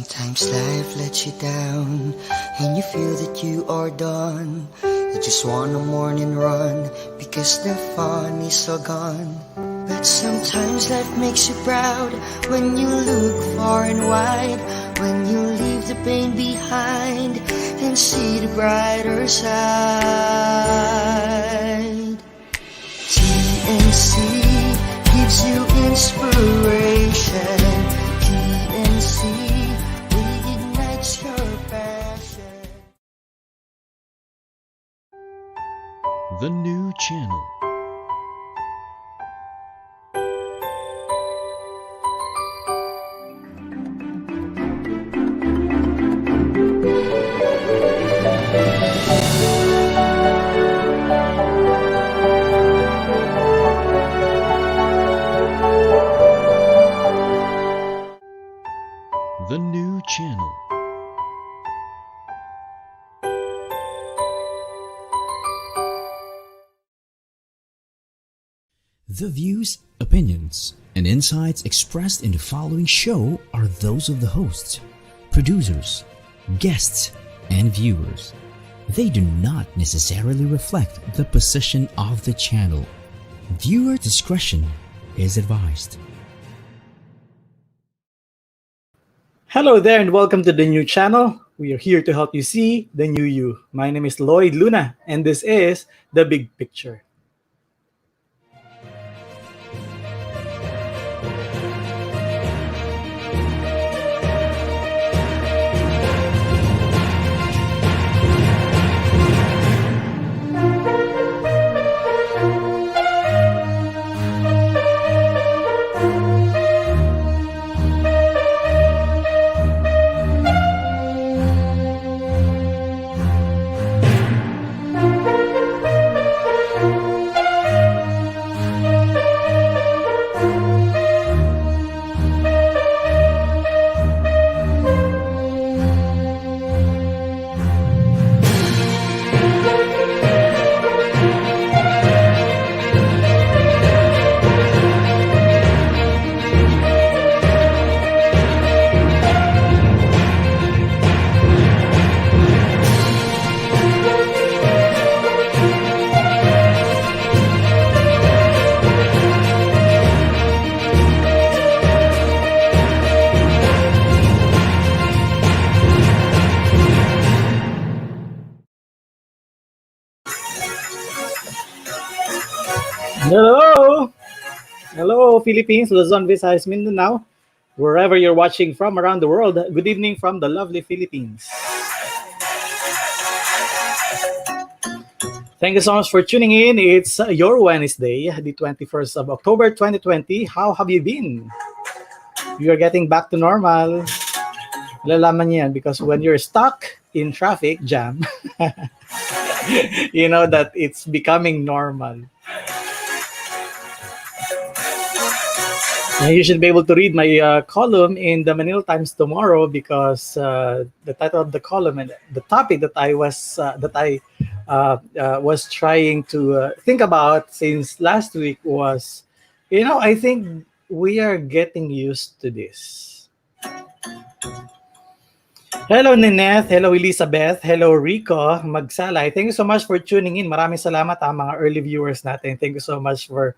Sometimes life lets you down and you feel that you are done. You just want a morning run because the fun is all gone. But sometimes life makes you proud when you look far and wide, when you leave the pain behind and see the brighter side. TNC gives you inspiration. TNC reignites your passion. The new channel. The new channel. The views, opinions, and insights expressed in the following show are those of the hosts, producers, guests, and viewers. They do not necessarily reflect the position of the channel. Viewer discretion is advised. Hello there and welcome to the new channel. We are here to help you see the new you. My name is Lloyd Luna and this is The Big Picture. Hello! Hello, Philippines, Luzon, Visayas, Mindanao. Wherever you're watching from around the world, good evening from the lovely Philippines. Thank you so much for tuning in. It's your Wednesday, the 21st of October, 2020. How have you been? You're getting back to normal. Lalaman yan because when you're stuck in traffic jam, you know that it's becoming normal. You should be able to read my column in the Manila Times tomorrow because the title of the column and the topic that I was trying to think about since last week was, I think we are getting used to this. Hello, Nineth. Hello, Elizabeth. Hello, Rico Magsalay. Thank you so much for tuning in. Maraming salamat mga early viewers natin. Thank you so much for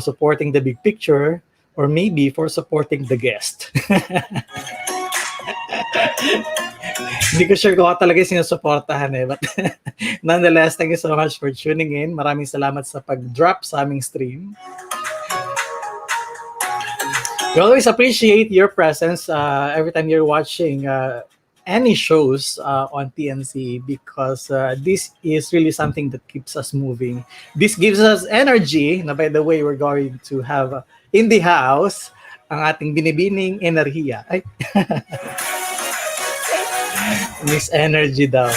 supporting the big picture. Or maybe for supporting the guest. Hindi ko sure kung ako talaga sinusuportahan But nonetheless, thank you so much for tuning in. Maraming salamat sa pag-drop sa aming stream. We always appreciate your presence every time you're watching any shows on TNC because this is really something that keeps us moving. This gives us energy. Now, by the way, we're going to have in the house ang ating binibining enerhiya. Ay. Miss Energy daw.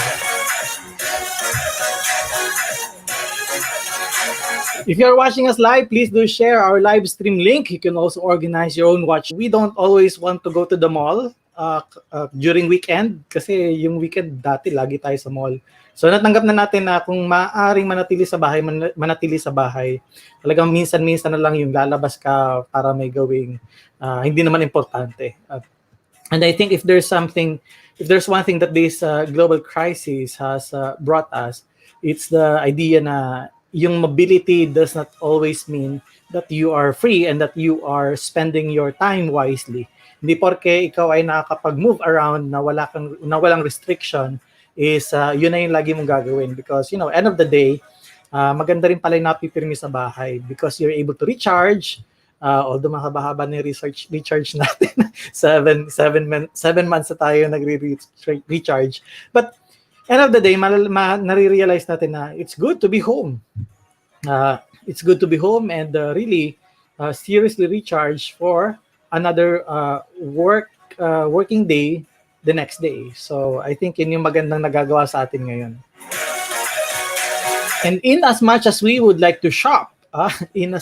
If you're watching us live, please do share our live stream link. You can also organize your own watch. We don't always want to go to the mall during weekend kasi yung weekend dati lagi tayo sa mall. So natanggap na natin na kung maaaring manatili sa bahay, talagang minsan-minsan na lang yung lalabas ka para may gawing hindi naman importante. And I think if there's one thing that this global crisis has brought us, it's the idea na yung mobility does not always mean that you are free and that you are spending your time wisely. Hindi porke ikaw ay nakakapag-move around na walang restriction is yun na yung lagi mong gagawin, because end of the day, maganda rin pala yung napipirmi sa bahay because you're able to recharge. Although mahaba-haba na yung recharge natin, 7 months na tayo nagre-recharge. But end of the day, nare-realize natin na it's good to be home. It's good to be home and really seriously recharge for another working day the next day. So I think yun yung magandang nagagawa sa atin ngayon. And in as much as we would like to shop, hindi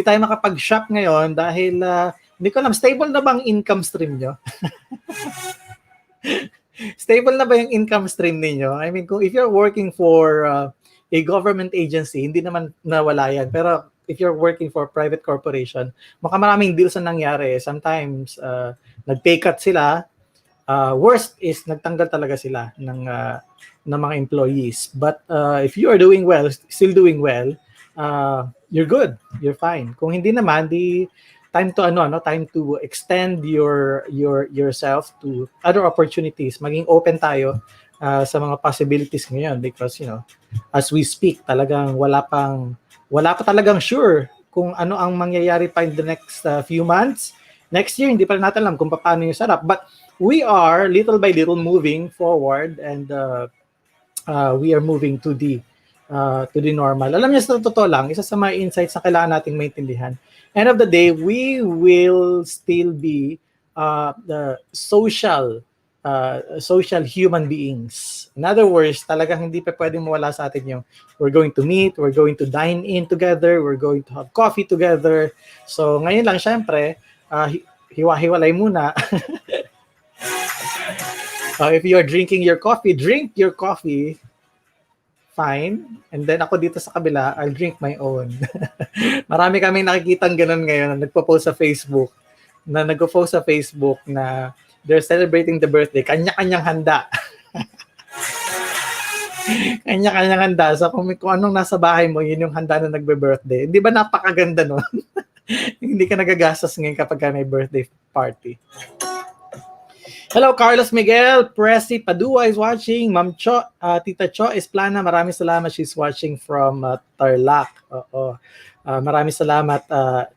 tayo makapag-shop ngayon dahil hindi ko alam, stable na ba ang income stream nyo? Stable na ba yung income stream ninyo? I mean, if you're working for a government agency, hindi naman nawala yan. Pero if you're working for a private corporation, maraming deals na nangyari. Sometimes, nag-pay cut sila. Worst is, nagtanggal talaga sila ng mga employees. But if you are doing well, still doing well, you're good, you're fine. Kung hindi naman, time to extend yourself to other opportunities. Maging open tayo sa mga possibilities ngayon, because as we speak, talagang wala pa talagang sure kung ano ang mangyayari pa in the next few months. Next year, hindi pa natin alam kung paano yung setup. But we are little by little moving forward, and we are moving to the normal. Alam niyo, sa totoo lang, isa sa mga insights na kailangan nating maintindihan, end of the day, we will still be the social human beings. In other words, talagang hindi pa pwedeng mawala sa atin yung we're going to meet, we're going to dine in together, we're going to have coffee together. So ngayon lang, syempre, hiwa-hiwalay muna. If you're drinking your coffee, drink your coffee. Fine. And then ako dito sa kabila, I'll drink my own. Marami kaming nakikitang ganun ngayon na nagpo-post sa Facebook, na they're celebrating the birthday. Kanya-kanyang handa. Kanya-kanyang handa. So kung anong nasa bahay mo, yun yung handa na nagbe-birthday. Hindi ba napakaganda nun? Hindi ka nagagastos ngayon kapag may birthday party. Hello, Carlos Miguel. Presi Padua is watching. Ma'am Cho, Tita Cho Esplana, maraming salamat. She's watching from Tarlac. Maraming salamat.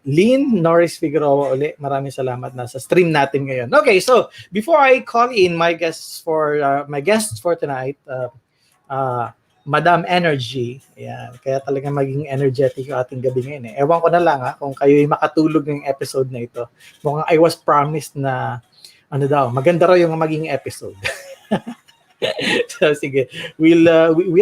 Lynn Norris Figueroa uli. Maraming salamat na sa stream natin ngayon. Okay, so before I call in my guests for tonight, Madam Energy. Ayan, kaya talaga maging energetic yung ating gabi ngayon. Ewan ko na lang kung kayo'y makatulog ng episode na ito. Mukhang I was promised na maganda raw yung maging episode. So sige, we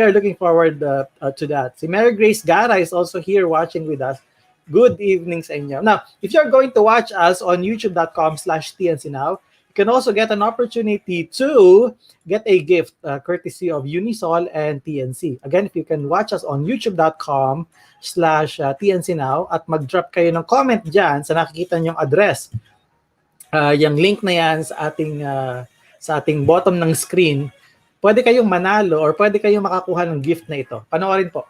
are looking forward to that. Si Mary Grace Gara is also here watching with us. Good evening sa inyo. Now, if you're going to watch us on youtube.com/tncnow, you can also get an opportunity to get a gift courtesy of Unisol and TNC. Again, if you can watch us on youtube.com/tncnow at mag-drop kayo ng comment dyan sa nakikita nyong address. Yung link na yan sa ating bottom ng screen, pwede kayong manalo or pwede kayong makakuha ng gift na ito. Panoorin po.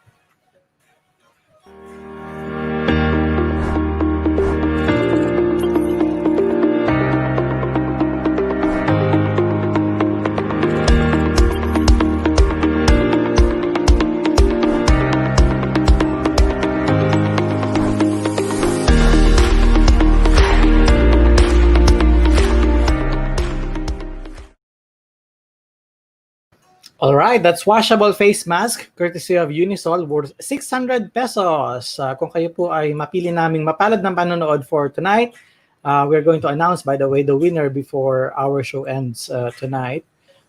All right, that's washable face mask courtesy of Unisol worth 600 pesos. Kung kayo po ay mapili naming mapalad ng panonood for tonight, we're going to announce, by the way, the winner before our show ends tonight.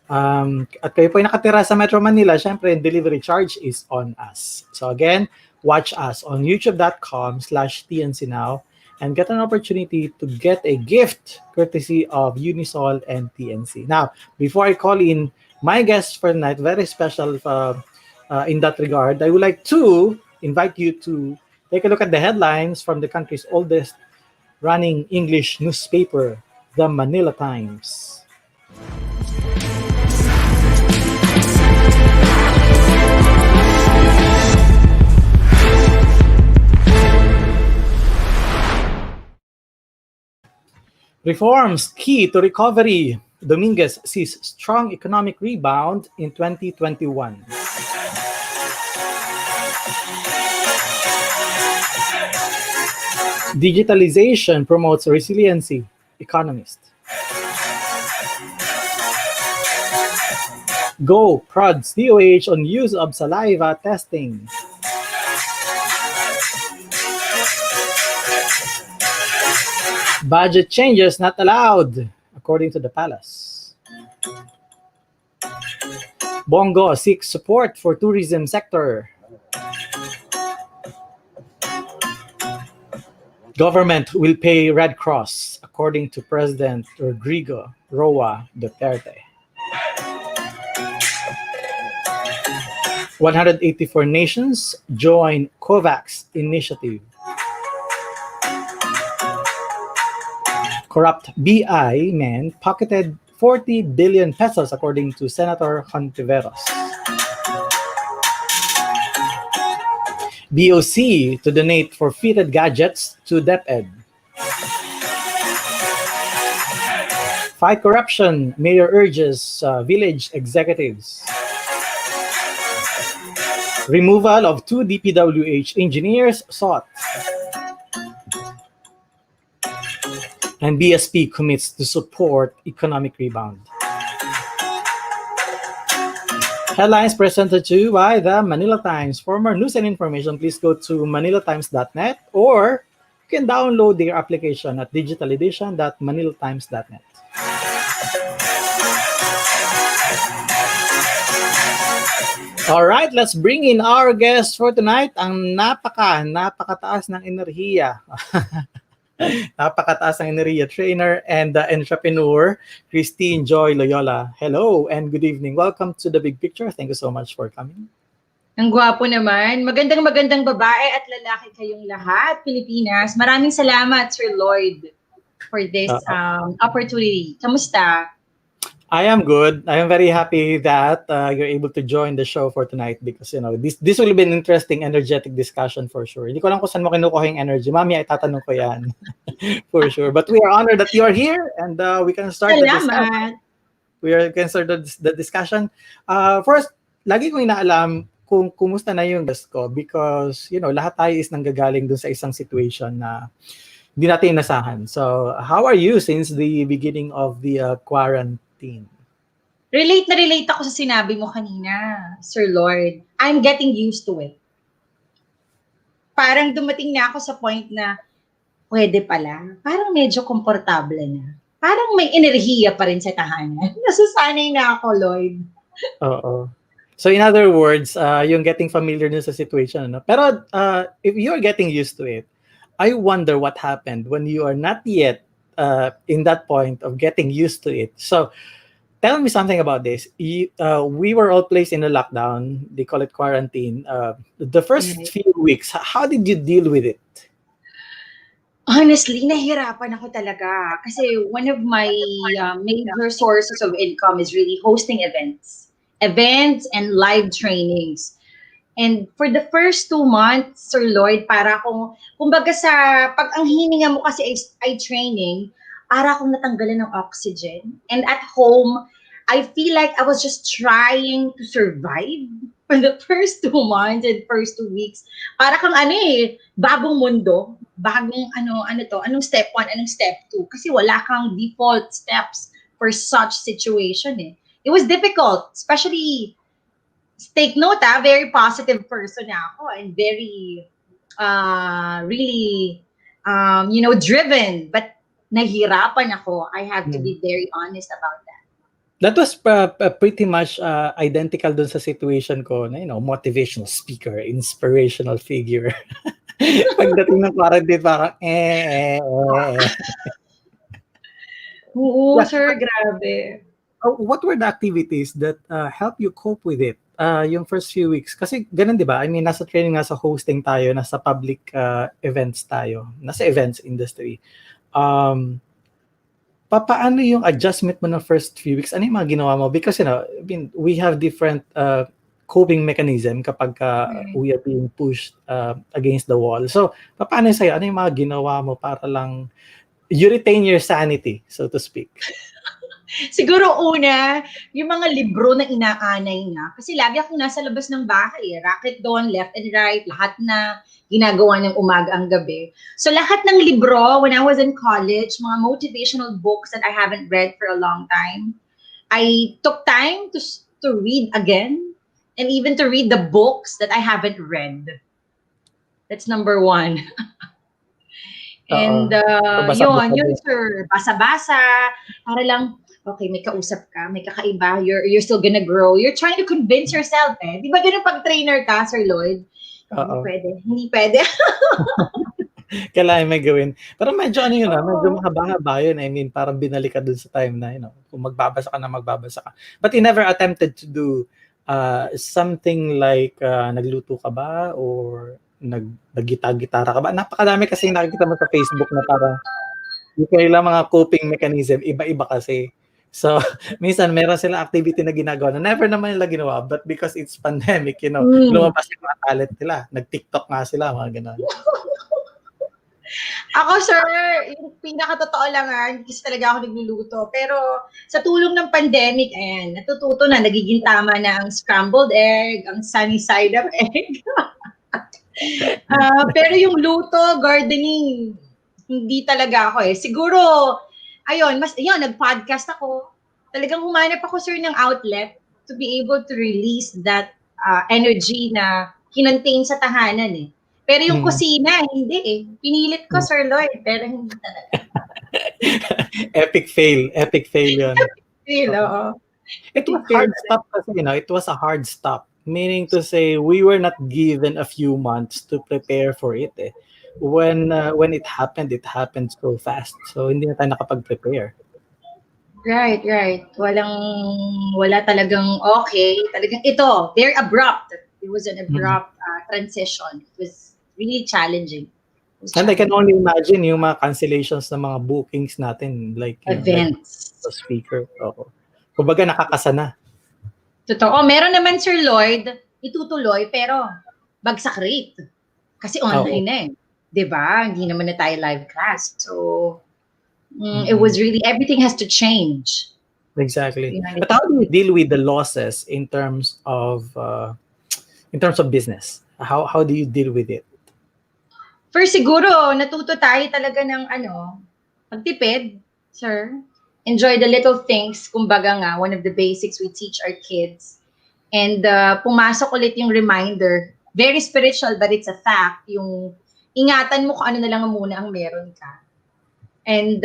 At kayo po ay nakatira sa Metro Manila, syempre, delivery charge is on us. So again, watch us on youtube.com/tncnow and get an opportunity to get a gift courtesy of Unisol and TNC. Now, before I call in my guest for tonight, very special in that regard, I would like to invite you to take a look at the headlines from the country's oldest running English newspaper. the Manila Times. Reforms key to recovery. Dominguez sees strong economic rebound in 2021. Digitalization promotes resiliency. Economist. Go prods DOH on use of saliva testing. Budget changes not allowed, according to the palace. Bongo seeks support for tourism sector. Government will pay Red Cross, according to President Rodrigo Roa Duterte. 184 nations join COVAX initiative. Corrupt BI man pocketed 40 billion pesos, according to Senator Hontiveros. BOC to donate for fitted gadgets to DepEd. Fight corruption, mayor urges village executives. Removal of 2 DPWH engineers sought. And BSP commits to support economic rebound. Headlines presented to you by the Manila Times. For more news and information, please go to manilatimes.net, or you can download their application at digitaledition.manilatimes.net. All right, let's bring in our guest for tonight, ang napakataas ng enerhiya. Napakataas ng enerhiya trainer and entrepreneur, Kristine Joy Loyola. Hello and good evening. Welcome to The Big Picture. Thank you so much for coming. Ang gwapo naman. Magandang babae at lalaki kayong lahat, Pilipinas. Maraming salamat, Sir Lloyd, for this opportunity. Kamusta? I am good. I am very happy that you're able to join the show for tonight because, you know, this will be an interesting, energetic discussion for sure. Hindi ko lang kung saan mo kinukuha yung energy. Mami, ay tatanong ko yan for sure. But we are honored that you are here and we can start the discussion. We can start the discussion. First, lagi kong inaalam kung kumusta na yung guest ko because, you know, lahat tayo is nanggagaling dun sa isang situation na hindi natin inasahan. So, how are you since the beginning of the quarantine? Relate na relate ako sa sinabi mo kanina, Sir Lloyd. I'm getting used to it. Parang dumating na ako sa point na pwede pala. Parang medyo komportable na. Parang may enerhiya pa rin sa tahanan. Nasasanay na ako, Lloyd. Oo. So in other words, yung getting familiar na sa situation. No? Pero if you're getting used to it, I wonder what happened when you are not yet in that point of getting used to it. So tell me something about this. We were all placed in a lockdown. They call it quarantine. The first few weeks, how did you deal with it? Honestly, nahihirapan ako talaga. Kasi one of my major sources of income is really hosting events. Events and live trainings. And for the first 2 months, Sir Lloyd, para akong, kumbaga pag ang hininga mo kasi ay training, para akong natanggalan ng oxygen. And at home, I feel like I was just trying to survive for the first 2 months and first 2 weeks. Para kang bagong mundo, bagong anong step 1, anong step 2. Kasi wala kang default steps for such situation eh. It was difficult, especially, take note very positive person ako and very, really, driven. But nahirapan ako. I have to be very honest about that. That was pretty much identical dun sa situation ko na, motivational speaker, inspirational figure. Pagdating ng quarantine, parang Oo, sir, grabe. What were the activities that helped you cope with it yung first few weeks? Kasi ganun, di ba? I mean, nasa training, nasa hosting tayo, nasa public events tayo, nasa events industry. paano yung adjustment mo ng first few weeks? Ano yung mga ginawa mo? Because, I mean, we have different coping mechanism kapag we are being pushed against the wall. So, paano sa'yo? Ano yung mga ginawa mo para lang you retain your sanity, so to speak? Siguro una, yung mga libro na inaanay na. Kasi lagi akong nasa labas ng bahay. Racket doon, left and right, lahat na ginagawa ng umaga ang gabi. So lahat ng libro, when I was in college, mga motivational books that I haven't read for a long time, I took time to read again and even to read the books that I haven't read. That's number one. And So, yun, basa-basa yun din. sir, basa-basa, para lang, okay, may kausap ka, may kakaiba, you're still gonna grow. You're trying to convince yourself eh. Di ba ganun pag trainer ka, Sir Lloyd? Hindi Oo. pwede, hindi pwede. Kailangan may gawin. Pero medyo ano yun, medyo Oo. mahaba-haba yun. I mean, parang binalik ka dun sa time na, kung magbabasa ka na magbabasa ka. But you never attempted to do something like nagluto ka ba or naggita-gitara ka ba? Napakadami kasi nakikita mo sa Facebook na parang yung kailang mga coping mechanism, iba-iba kasi. So, minsan meron silang activity na ginagawa na never naman nila ginawa, but because it's pandemic, lumabas yung mga talent nila. Nag-TikTok nga sila, mga ganon. Ako, sir, yung pinakatotoo lang hindi kasi talaga ako nagluluto. Pero sa tulong ng pandemic, ayan, natututo na, nagiging tama na ang scrambled egg, ang sunny side up egg. Pero yung luto, gardening, hindi talaga ako eh. Siguro, ayun, nag-podcast ako. Talagang humanap ako, sir, ng outlet to be able to release that energy na kinontain sa tahanan eh. Pero yung kusina, hindi eh. Pinilit ko, Sir Lloyd, pero hindi talaga. Epic fail yun. Oo. It was hard stop kasi, it was a hard stop. Meaning to say, we were not given a few months to prepare for it eh. When it happened so fast. So, hindi na tayo nakapag-prepare. Right. Wala talagang okay. Talagang ito, very abrupt. It was an abrupt transition. It was really challenging. And I can only imagine yung mga cancellations ng mga bookings natin. Like, Events. Like the speaker. Oo. Kumbaga, nakakasana. Totoo. Meron naman, Sir Lloyd, itutuloy, pero bagsak rate. Kasi online na eh. Diba? Hindi naman na tayo live class. So, it was really, everything has to change. Exactly. But how do you deal with the losses in terms of business? How do you deal with it? First, siguro, natuto tayo talaga ng pagtipid, sir. Enjoy the little things. Kumbaga nga, one of the basics we teach our kids. And pumasok ulit yung reminder. Very spiritual, but it's a fact. Yung ingatan mo kung ano na lang muna ang meron ka. And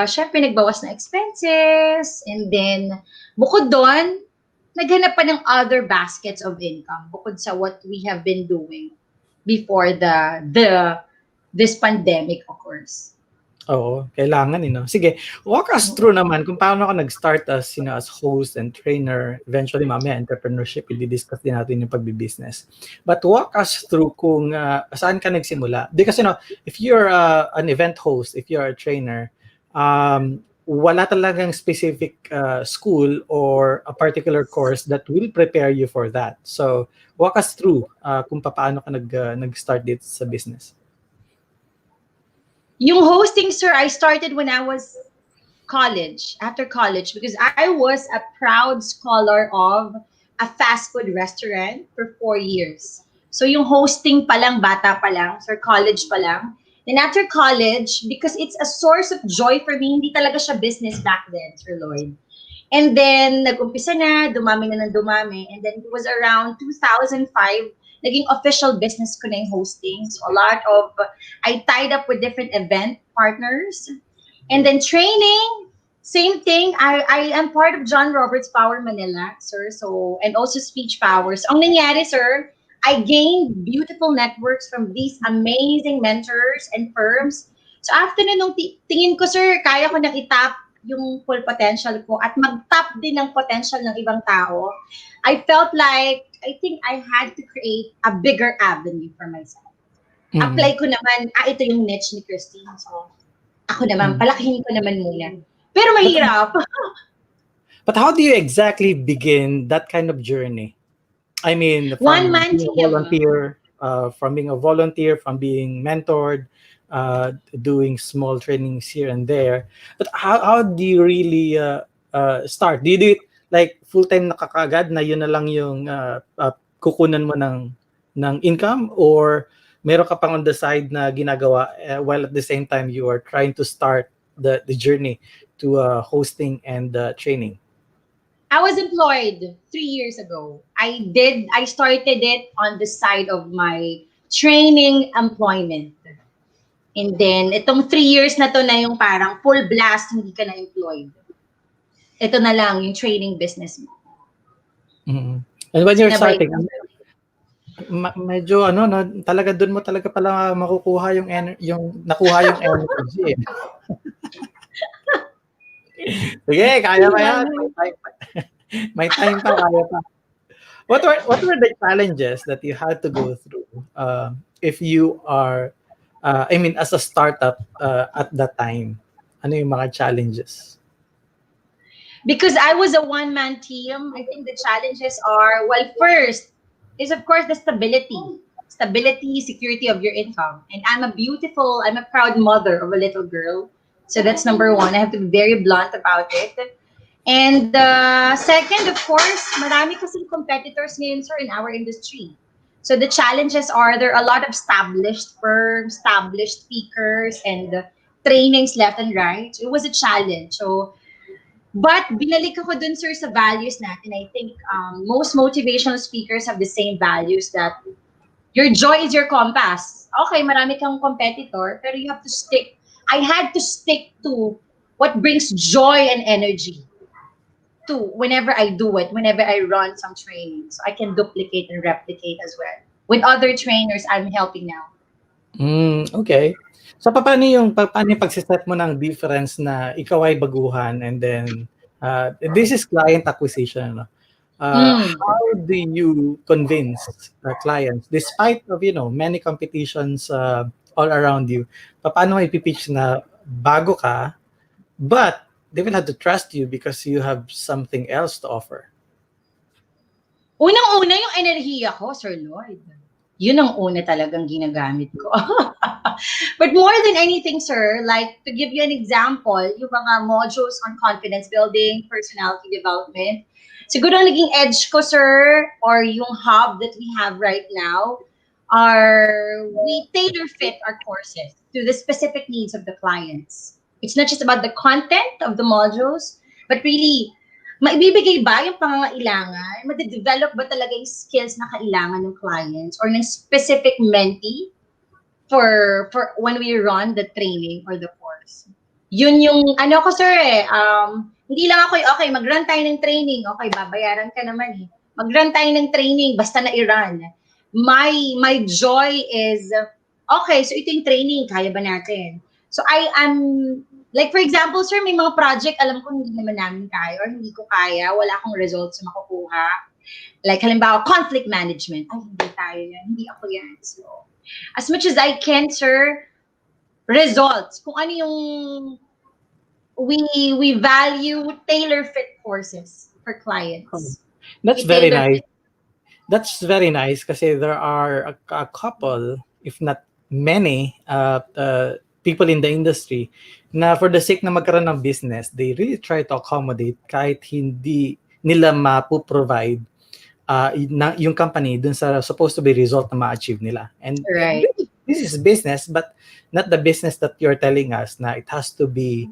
syempre, nagbawas na expenses. And then, bukod doon, naghanap pa ng other baskets of income. Bukod sa what we have been doing before this pandemic, of course. Oo, kailangan Sige, walk us through naman kung paano ka nag-start as host and trainer. Eventually, mamaya, entrepreneurship, i-discuss din natin yung pagbi-business. But walk us through kung saan ka nagsimula. Because, if you're an event host, if you're a trainer, wala talagang specific school or a particular course that will prepare you for that. So, walk us through kung paano ka nag-start dito sa business. Yung hosting, sir, I started when I was after college, because I was a proud scholar of a fast food restaurant for 4 years. So yung hosting pa lang, bata pa lang, sir, college pa lang. Then after college, because it's a source of joy for me, hindi talaga siya business back then, Sir Lloyd. And then, nag-umpisa na, dumami na ng dumami. And then it was around 2005, naging official business ko na yung hosting. So I tied up with different event partners. And then training, same thing. I am part of John Roberts Power Manila, sir. So, and also Speech Powers. Ang nangyari, sir, I gained beautiful networks from these amazing mentors and firms. So after nung tingin ko, sir, kaya ko nang itap yung full potential ko at mag-tap din ng potential ng ibang tao. I felt like, I think I had to create a bigger avenue for myself. Apply ko naman, ito yung niche ni Kristine. So, ako naman, palakihin ko naman muna. Pero But mahirap. but how do you exactly begin that kind of journey? I mean, One from man being a team. volunteer, from being mentored, doing small trainings here and there. But how do you really start? Do you do it like full time na kakagad na yun na lang yung kukunan mo ng income, or meron ka pang on the side na ginagawa while at the same time you are trying to start the journey to hosting and training? I was employed 3 years ago. I started it on the side of my training employment. And then, itong 3 years na to na yung parang full blast, hindi ka na employed. Ito na lang, yung training business mo. Mhm. And when you're Sinabay starting, ko. medyo ano no, talaga doon mo talaga pala makukuha yung nakuha yung energy. Sige, kaya pa yan. May time pa, kaya pa. What were the challenges that you had to go through if you are I mean as a startup at that time? Ano yung mga challenges? Because I was a one-man team, I think the challenges are, well, first is of course the stability, security of your income. And I'm a proud mother of a little girl. So that's number one. I have to be very blunt about it. And second, of course, marami kasing competitors ngayon, sir, in our industry. So the challenges are, there are a lot of established firms, established speakers, and trainings left and right. So it was a challenge. So, but binalik ako dun, sir, sa values natin. I think most motivational speakers have the same values, that your joy is your compass. Okay, marami kang competitor, pero you have to stick. I had to stick to what brings joy and energy to whenever I do it, whenever I run some training. So I can duplicate and replicate as well. With other trainers I'm helping now. Okay. So paano yung pagsiset mo ng difference na ikaw ay baguhan, and then this is client acquisition, no? How do you convince clients despite of many competitions all around you? Paano mo ipipitch na bago ka, but they will have to trust you because you have something else to offer? Unang-una yung enerhiya ko, Sir Lloyd. Yun ang una talagang ginagamit ko. But more than anything, sir, like to give you an example, yung mga modules on confidence building, personality development, siguro ang naging edge ko, sir, or yung hub that we have right now, are we tailor fit our courses to the specific needs of the clients. It's not just about the content of the modules, but really, maibibigay ba yung pangangailangan? Made-develop ba talaga yung skills na kailangan ng clients or ng specific mentee for when we run the training or the course? Yun yung ano ko, sir, hindi lang ako, okay, mag-run tayo ng training, okay, babayaran ka naman eh. Mag-run tayo ng training, basta na i-run. My joy is, okay, so ito yung training, kaya ba natin? So I am, like for example, sir, may mga project, alam ko hindi naman namin kaya or hindi ko kaya, wala akong results na makukuha. Like halimbawa, conflict management. Ay, hindi tayo yan, hindi ako yan. So, as much as I can, sir, results. Kung ano yung we value tailor fit courses for clients. That's very nice. That's very nice kasi there are a couple, if not many, people in the industry na for the sake na magkaroon ng business, they really try to accommodate kahit hindi nila ma-provide yung company dun sa supposed to be result na ma-achieve nila. And right. This is business, but not the business that you're telling us na it has to be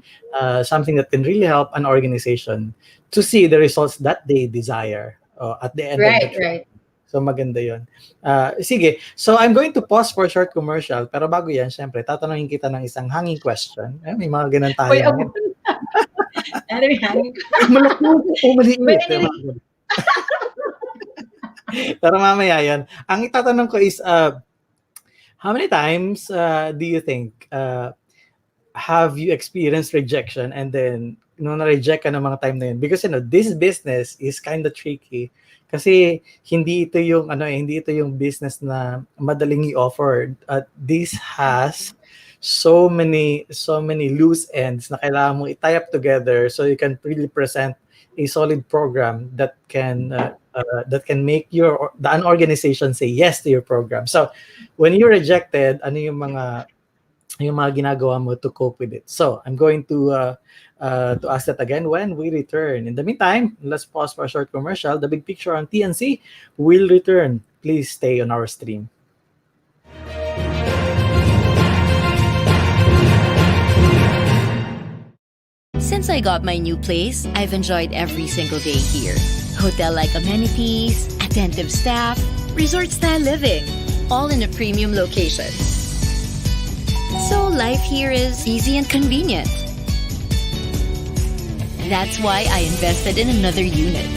something that can really help an organization to see the results that they desire at the end of the trip. Right. So maganda yun. Sige, so I'm going to pause for a short commercial, pero bago yan, syempre, tatanungin kita ng isang hanging question. May mga ganun tayo. Ano yung hanging maliit. Pero mamaya yan. Ang itatanong ko is, how many times do you think have you experienced rejection, and then nung na-reject ka ng mga time na yun? Because this business is kind of tricky. Kasi hindi ito yung business na madaling i-offer. This has so many loose ends na kailangan mong i-tie up together so you can really present a solid program that can make an organization say yes to your program. So when you're rejected, ano yung mga ginagawa mo to cope with it? So I'm going to ask that again when we return. In the meantime, let's pause for a short commercial. The Big Picture on TNC will return. Please stay on our stream. Since I got my new place, I've enjoyed every single day here. Hotel-like amenities, attentive staff, resort-style living, all in a premium location. So life here is easy and convenient. That's why I invested in another unit.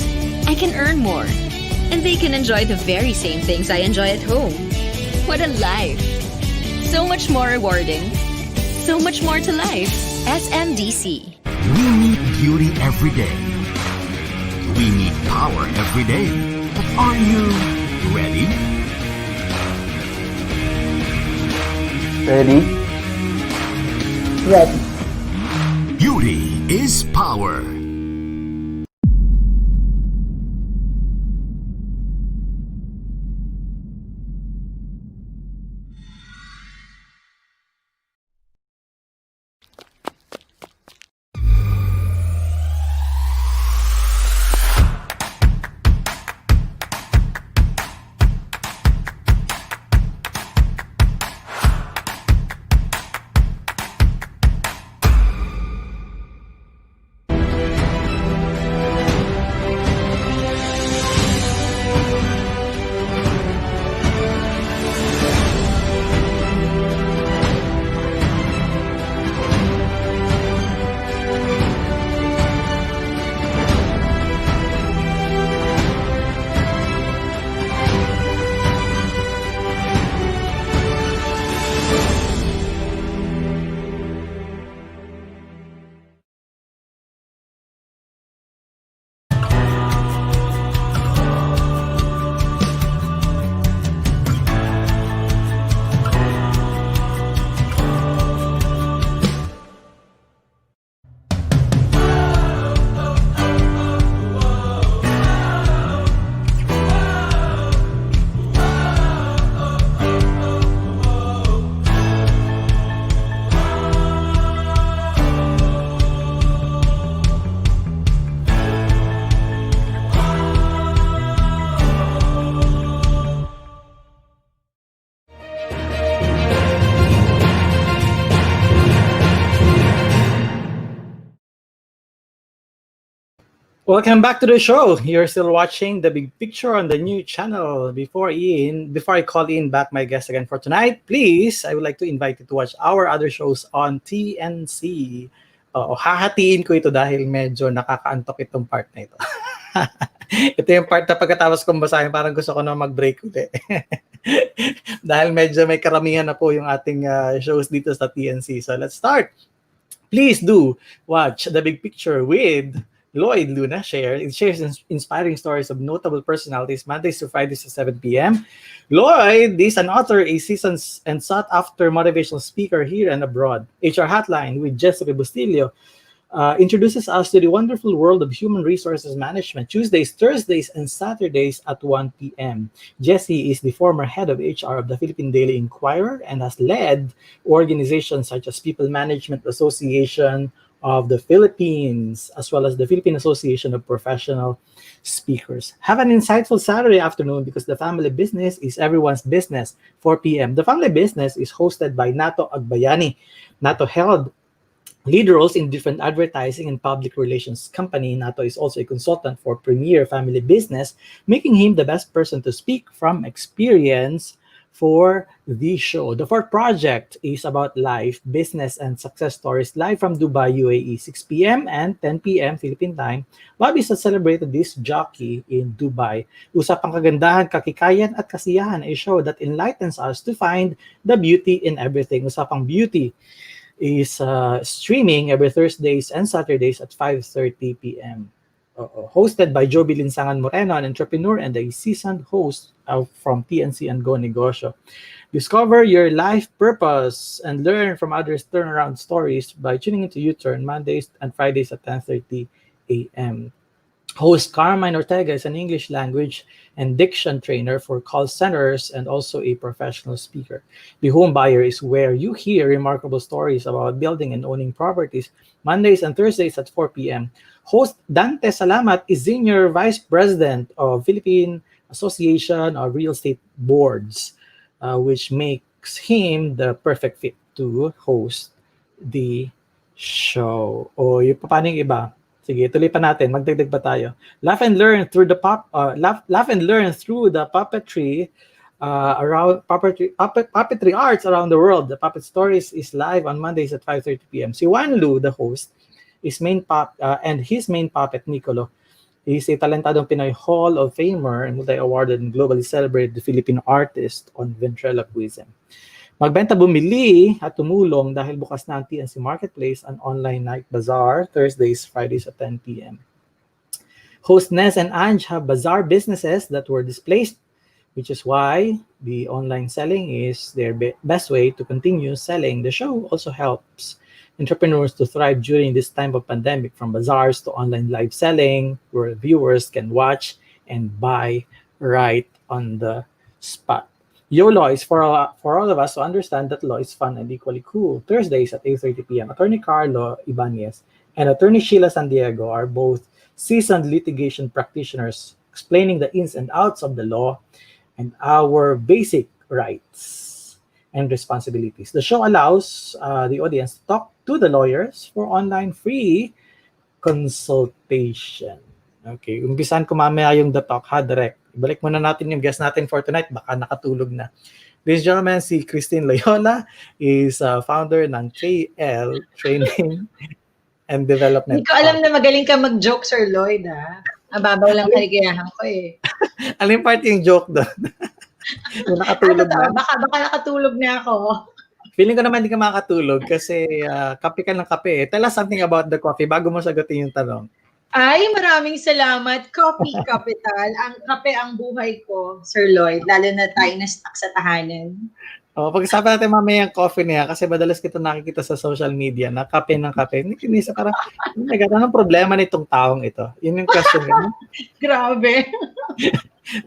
I can earn more, and they can enjoy the very same things I enjoy at home. What a life! So much more rewarding. So much more to life. SMDC. We need beauty every day. We need power every day. But are you ready? Ready? Ready. Beauty is power. Welcome back to the show. You're still watching The Big Picture on the new channel. Before I call in back my guest again for tonight, please, I would like to invite you to watch our other shows on TNC. Hahatiin ko ito dahil medyo nakakaantok itong part na ito. Ito yung part na pagkatapos kong basahin, parang gusto ko na mag-break ulit. Dahil medyo may karamihan na po yung ating shows dito sa TNC. So let's start. Please do watch The Big Picture with Lloyd Luna It shares inspiring stories of notable personalities Mondays to Fridays at 7 p.m. Lloyd is an author, a seasoned and sought-after motivational speaker here and abroad. HR Hotline with Jessica Bustillo introduces us to the wonderful world of human resources management Tuesdays, Thursdays, and Saturdays at 1 p.m. Jessie is the former head of HR of the Philippine Daily Inquirer and has led organizations such as People Management Association of the Philippines, as well as the Philippine Association of Professional Speakers. Have an insightful Saturday afternoon because the family business is everyone's business, 4 p.m. The family business is hosted by Nato Agbayani. Nato held lead roles in different advertising and public relations company. Nato is also a consultant for Premier Family Business, making him the best person to speak from experience for the show. The fourth project is about life, business, and success stories live from Dubai, UAE, 6 p.m. and 10 p.m. Philippine time. Bobby has celebrated this jockey in Dubai. Usapang kagandahan, kakikayan, at kasiyahan, a show that enlightens us to find the beauty in everything. Usapang beauty is streaming every Thursdays and Saturdays at 5:30 p.m. Hosted by Joby Linsangan Moreno, an entrepreneur and a seasoned host from TNC and Go Negosyo. Discover your life purpose and learn from others' turnaround stories by tuning into U-Turn Mondays and Fridays at 10:30 a.m. Host Carmine Ortega is an English language and diction trainer for call centers and also a professional speaker. The Home Buyer is where you hear remarkable stories about building and owning properties Mondays and Thursdays at 4 p.m. Host Dante Salamat is Senior Vice President of Philippine Association of Real Estate Boards, which makes him the perfect fit to host the show. O, yung paano yung iba? Sige, tuloy pa natin. Magdagdag pa tayo. Laugh and learn through the puppetry around puppetry arts around the world. The Puppet Stories is live on Mondays at 5:30 p.m. Si Juan Lu, the host, and his main puppet Nicolo is a talentadong Pinoy Hall of Famer and multi-awarded and globally celebrated Filipino artist on ventriloquism. Magbenta, bumili at tumulong dahil bukas na ang TNC Marketplace and online night bazaar Thursdays, Fridays at 10 p.m. Host Nez and Ange have bazaar businesses that were displaced, which is why the online selling is their best way to continue selling. The show also helps entrepreneurs to thrive during this time of pandemic, from bazaars to online live selling, where viewers can watch and buy right on the spot. YOLO is for all of us to understand that law is fun and equally cool. Thursdays at 8:30 p.m. Attorney Carlo Ibanez and Attorney Sheila San Diego are both seasoned litigation practitioners explaining the ins and outs of the law and our basic rights and responsibilities. The show allows the audience to talk to the lawyers for online free consultation. Okay, umpisan ko mamaya yung The Talk, ha, direct. Ibalik muna natin yung guest natin for tonight, baka nakatulog na. Ladies and gentlemen, si Kristine Loyola is founder ng KL Training and Development. Hindi ko alam na magaling ka mag-joke, Sir Lloyd, ha? Mababaw lang kaligayahan ko, eh. Alin part yung joke doon? Yung nakatulog na? Baka nakatulog na ako. Feeling ko naman hindi ka makakatulog kasi kape ka ng kape. Tell us something about the coffee bago mo sagutin yung tanong. Ay, maraming salamat. Coffee Capital. Ang kape ang buhay ko, Sir Lloyd. Lalo na tayo na-stuck sa tahanan. Pag-usapan natin mamaya yung coffee niya kasi madalas kita nakikita sa social media na kape ng kape. Hindi kinisa parang, anong problema nitong taong ito? Yun yung question niya. Grabe.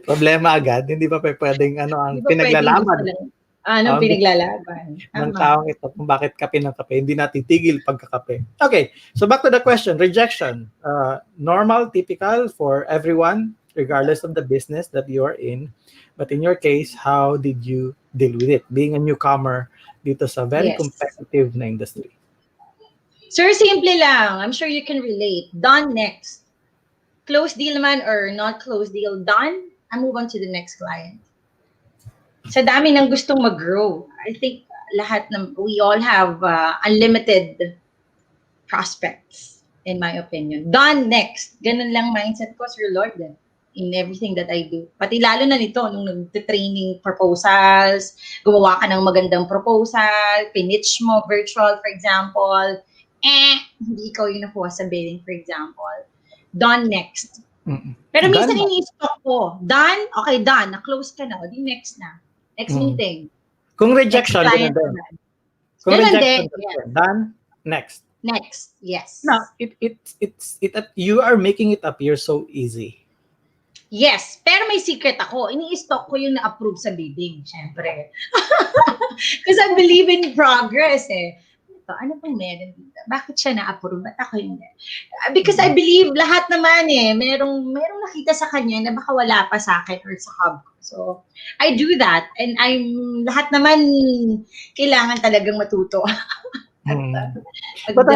Problema agad. Hindi pa pwedeng ang pinaglalaman. Anong pinaglalaban? Ng taong ito kung bakit kape ng kape. Hindi natitigil pagkakape. Okay, so back to the question. Rejection. Normal, typical for everyone, regardless of the business that you are in. But in your case, how did you deal with it? Being a newcomer dito sa very competitive na industry. Sir, simple lang. I'm sure you can relate. Done next. Close deal man or not close deal, done. I move on to the next client. Sa dami ng gustong mag-grow, I think we all have unlimited prospects, in my opinion. Done next. Ganun lang mindset ko, Sir Lloyd, in everything that I do. Pati lalo na nito, nung nag-training proposals, gumawa ka ng magandang proposal, pinitch mo, virtual, for example, hindi ikaw yung nakuha sa bidding, for example. Done next. Pero minsan ini-stop ko, done, okay, done, na-close ka na, o di next na. Next meeting. Kung rejection, ganun din. Kung rejection, done, next. Next, yes. Now, you are making it appear so easy. Yes, pero may secret ako. Ini-stock ko yung na-approve sa bidding, syempre. Because I believe in progress, eh. Ano pang meron dito? Bakit siya na-approve? Ba't ako hindi? Because I believe lahat naman merong nakita sa kanya na baka wala pa sa akin or sa hub ko. So, I do that. And lahat naman kailangan talagang matuto. But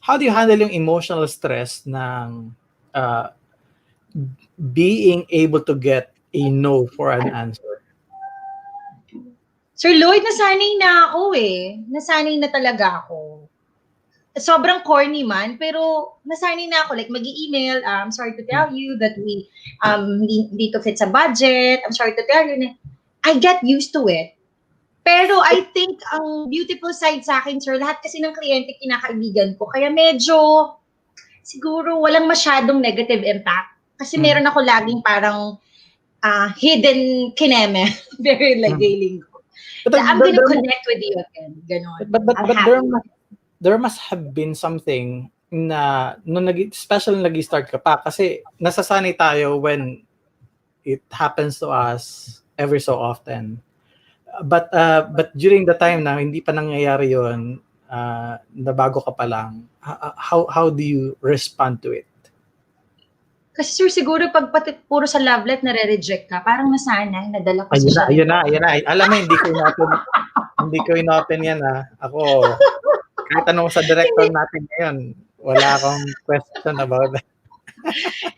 how do you handle yung emotional stress ng being able to get a no for an answer? Sir Lloyd, nasanay na ako Nasanay na talaga ako. Sobrang corny man, pero nasanay na ako. Like, mag-i-email, I'm sorry to tell you that we hindi to fit sa budget. I'm sorry to tell you. I get used to it. Pero I think ang beautiful side sa akin, sir, lahat kasi ng kliyente kinakaibigan ko. Kaya medyo, siguro, walang masyadong negative impact. Kasi meron ako laging parang hidden kineme. Very like gailing ko. But, I'm gonna connect with you again. Ganon. I'll have you. there must have been something na nung especially nag-start ka pa kasi nasasanay tayo when it happens to us every so often. But during the time na hindi pa nangyayari yun, na bago ka pa lang, how do you respond to it? Kasi sir, siguro pag pati puro sa love life nare-reject ka, parang nasanay, nadala ko sa Ayun na. Alam mo, hindi ko inopen yan Ako, kahit anong sa director natin ngayon, wala akong question about that.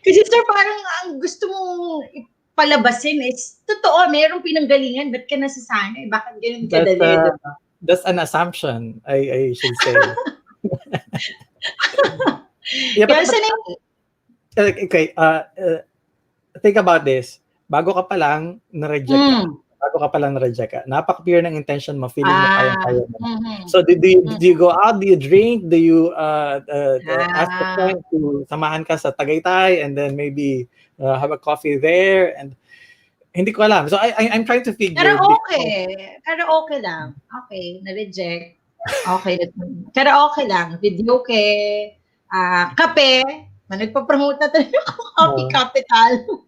Kasi sir, parang ang gusto mong palabasin is, totoo, mayroong pinanggalingan, ba't ka nasasanay? Bakit ganun kadali? That's an assumption, I should say. Okay, think about this. Bago ka pa lang, na-reject ka. Napaka-pure ng intention mo, feeling mo kaya mo. So, do you go out? Do you drink? Do you ask the friend to samahan ka sa Tagaytay and then maybe have a coffee there? And hindi ko alam. So, I'm trying to figure. Karaoke lang. Okay, na-reject. Okay. Karaoke lang. Videoke. Kape. Nagpa-promote na talaga ako. Coffee capital.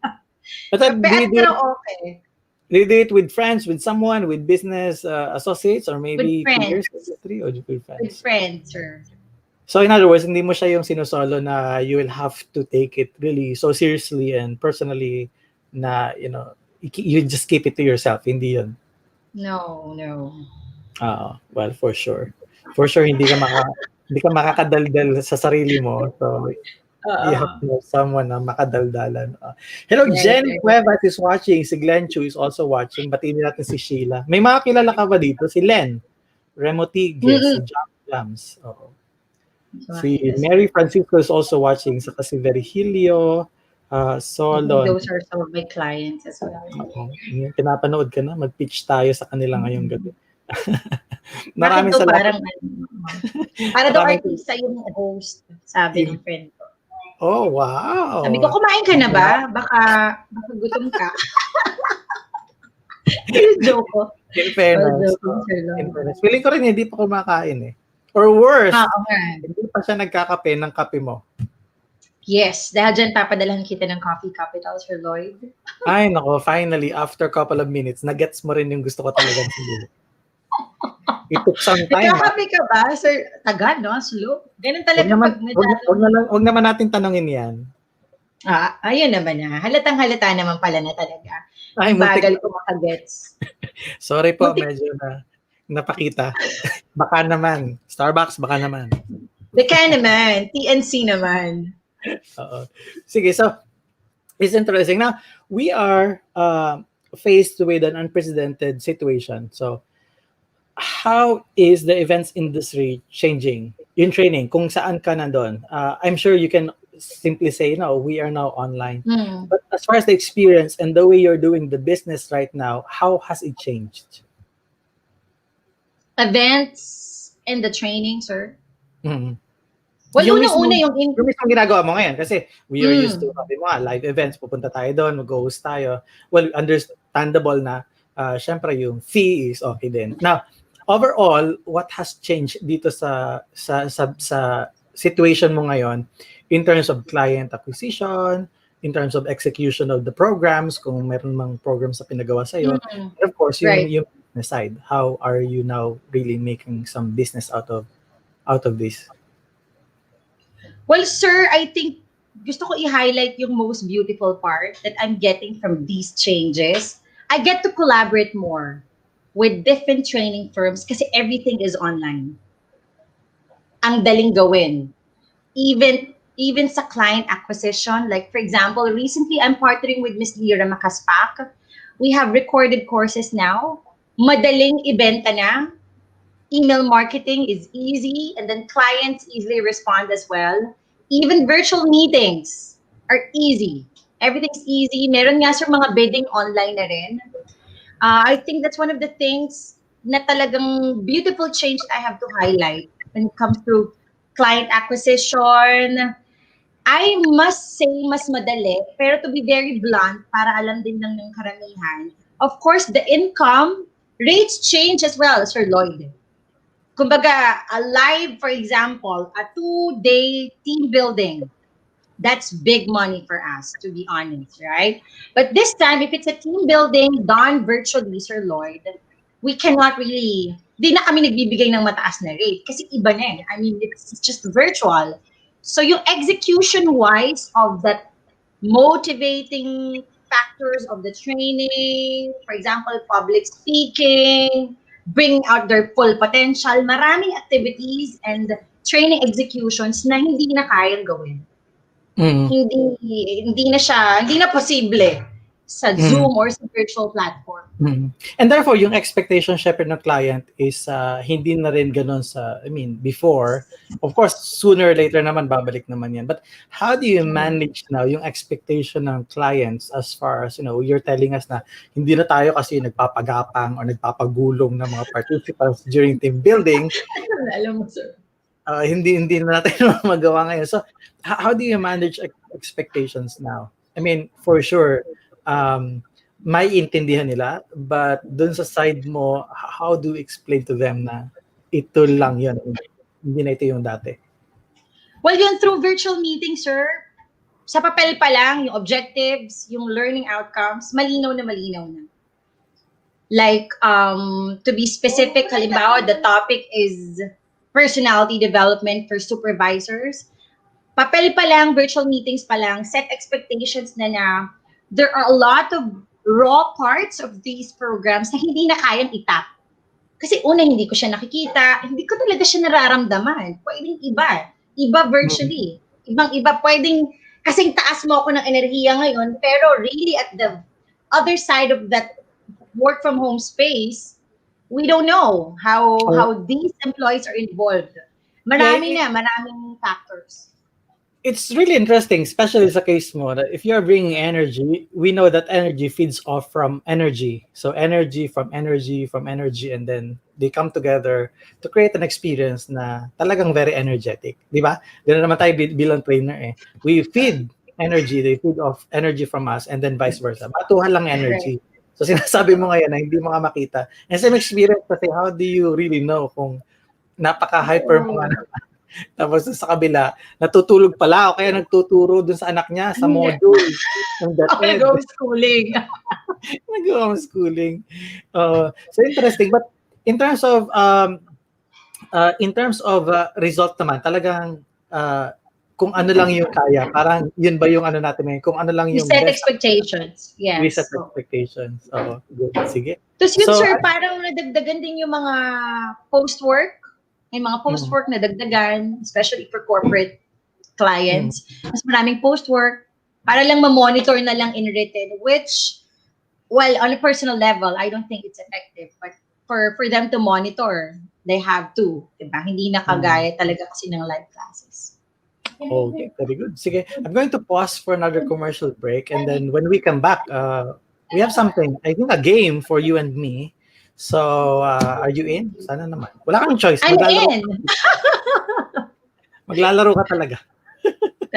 But Kape at karaoke. Do you do it with friends, with someone, with business associates, or maybe with friends? Or with friends? With friends, sir. So in other words, hindi mo siya yung sinusolo na you will have to take it really so seriously and personally na, you just keep it to yourself. Hindi yun. No. Well, for sure. For sure, hindi ka makakadaldal sa sarili mo. So, you have to know someone na makadaldalan. Hello, Jen Cuevas is watching. Si Glenn Chu is also watching. Batiin natin si Sheila. May mga kilala ka ba dito? Si Len, Remo Tigres, si John Jams. Si Mary Francisco is also watching. Saka si Virgilio, Solon. Those are some of my clients as well. Pinapanood ka na. Mag-pitch tayo sa kanila ngayong gabi. Maraming salamat. Para daw artista yung host, sabi ng friend ko. Oh, wow. Sabi ko, kumain ka na ba? Baka gutom ka. Joke ko. In fairness. Feeling ko rin hindi pa kumakain eh. Or worse, hindi pa siya nagkakape ng kape mo. Yes, dahil dyan papadalahan kita ng coffee capital, Sir Lloyd. Ay, nako, finally, after a couple of minutes, nagets mo rin yung gusto ko talaga sabihin. It took some time. Nagkakape ka ba, Sir? Tagal, no? Slow. Ganun talaga Huwag naman natin tanongin yan. Ayun naman na. Halatang-halata naman pala na talaga. Ay, bagal ko makagets. Sorry po, medyo napakita. Baka naman. Starbucks, baka naman. Baka naman. TNC naman. Sige, so, it's interesting. Now, we are faced with an unprecedented situation. So, how is the events industry changing? Yung training, kung saan ka nandun. I'm sure you can simply say, no, we are now online. But as far as the experience and the way you're doing the business right now, how has it changed? Events and the training, sir? Well, una yung mismong ginagawa mo ngayon kasi we are used to live events, pupunta tayo doon, mag-host tayo. Well, understandable na syempre yung fee is okay din. Now, overall, what has changed dito sa situation mo ngayon in terms of client acquisition, in terms of execution of the programs, kung meron mang programs na pinagawa sa'yo, and of course, yung business side, how are you now really making some business out of this? Well, sir, I think gusto ko i-highlight yung most beautiful part that I'm getting from these changes. I get to collaborate more with different training firms kasi everything is online. Ang daling gawin. Even sa client acquisition, like for example, recently I'm partnering with Miss Lira Makaspak. We have recorded courses now. Madaling ibenta na. Email marketing is easy and then clients easily respond as well. Even virtual meetings are easy. Everything's easy. Meron nga sir mga bidding online na rin. I think that's one of the things na talagang beautiful change that I have to highlight when it comes to client acquisition. I must say mas madali, pero to be very blunt, para alam din ng karamihan. Of course, the income rates change as well, Sir Lloyd. Kumbaga, a live, for example, a 2-day team building, that's big money for us, to be honest, right? But this time, if it's a team building done virtually, Sir Lloyd, we cannot really, di na kami nagbibigay ng mataas na rate kasi iba na eh. I mean, it's just virtual. So yung execution-wise of that motivating factors of the training, for example, public speaking, bring out their full potential, maraming activities and training executions na hindi na kayang gawin. Mm. Hindi na posible sa Zoom or sa virtual platform. And therefore, yung expectation syempre ng client is hindi na rin ganun before. Of course, sooner or later naman, babalik naman yan. But how do you manage now yung expectation ng clients as far as, you're telling us na hindi na tayo kasi nagpapagapang or nagpapagulong ng mga participants during team building. Alam mo, sir. Hindi na natin magawa ngayon. So, how do you manage expectations now? I mean, for sure, may intindihan nila, but dun sa side mo, how do you explain to them na ito lang yun, hindi na ito yung dati? Well, yun through virtual meetings, sir, sa papel pa lang, yung objectives, yung learning outcomes, malinaw na. Like, to be specific, halimbawa, the topic is personality development for supervisors. Papel pa lang, virtual meetings pa lang, set expectations na there are a lot of raw parts of these programs na hindi na kayang itap. Kasi una, hindi ko siya nakikita, hindi ko talaga siya nararamdaman. Pwedeng iba. Iba virtually. Ibang-iba. Pwedeng, kasing taas mo ako ng enerhiya ngayon, pero really at the other side of that work from home space, we don't know how these employees are involved. Maraming factors. It's really interesting, especially sa case mo, that if you're bringing energy, we know that energy feeds off from energy. So energy from energy, and then they come together to create an experience na talagang very energetic. Di ba? Ganun naman tayo bilang trainer eh. We feed energy, they feed off energy from us, and then vice versa. Matuhan lang energy. So sinasabi mo ngayon na hindi mo nga makita. And same experience kasi, how do you really know kung napaka-hyper mo nga naman? Tapos sa kabila, natutulog pala o kaya nagtuturo dun sa anak niya sa module. Nag-homeschooling. Nag-homeschooling. So interesting. But in terms of result naman, talagang kung ano lang yung kaya, parang yun ba yung ano natin ngayon? Kung ano lang yung set best expectations. Yes. We set expectations. Good. Sige. Tapos yun, sir, parang nadagdagan din yung mga post-work. May mga post-work na dagdagan, especially for corporate clients. Mas maraming post-work para lang ma-monitor na lang in written, which, well, on a personal level, I don't think it's effective. But for them to monitor, they have to. Diba? Hindi na kagaya talaga kasi ng live classes. Okay, very good. Sige, I'm going to pause for another commercial break. And then when we come back, we have something, I think a game for you and me. So, are you in? Sana naman. Wala kang choice. I'm in! Maglalaro ka talaga.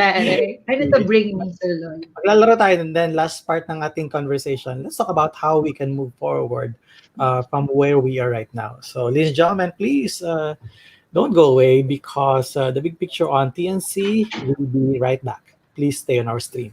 I need to bring me, Sir Lloyd. Maglalaro tayo, and then last part ng ating conversation, let's talk about how we can move forward from where we are right now. So, ladies and gentlemen, please don't go away because the big picture on TNC will be right back. Please stay on our stream.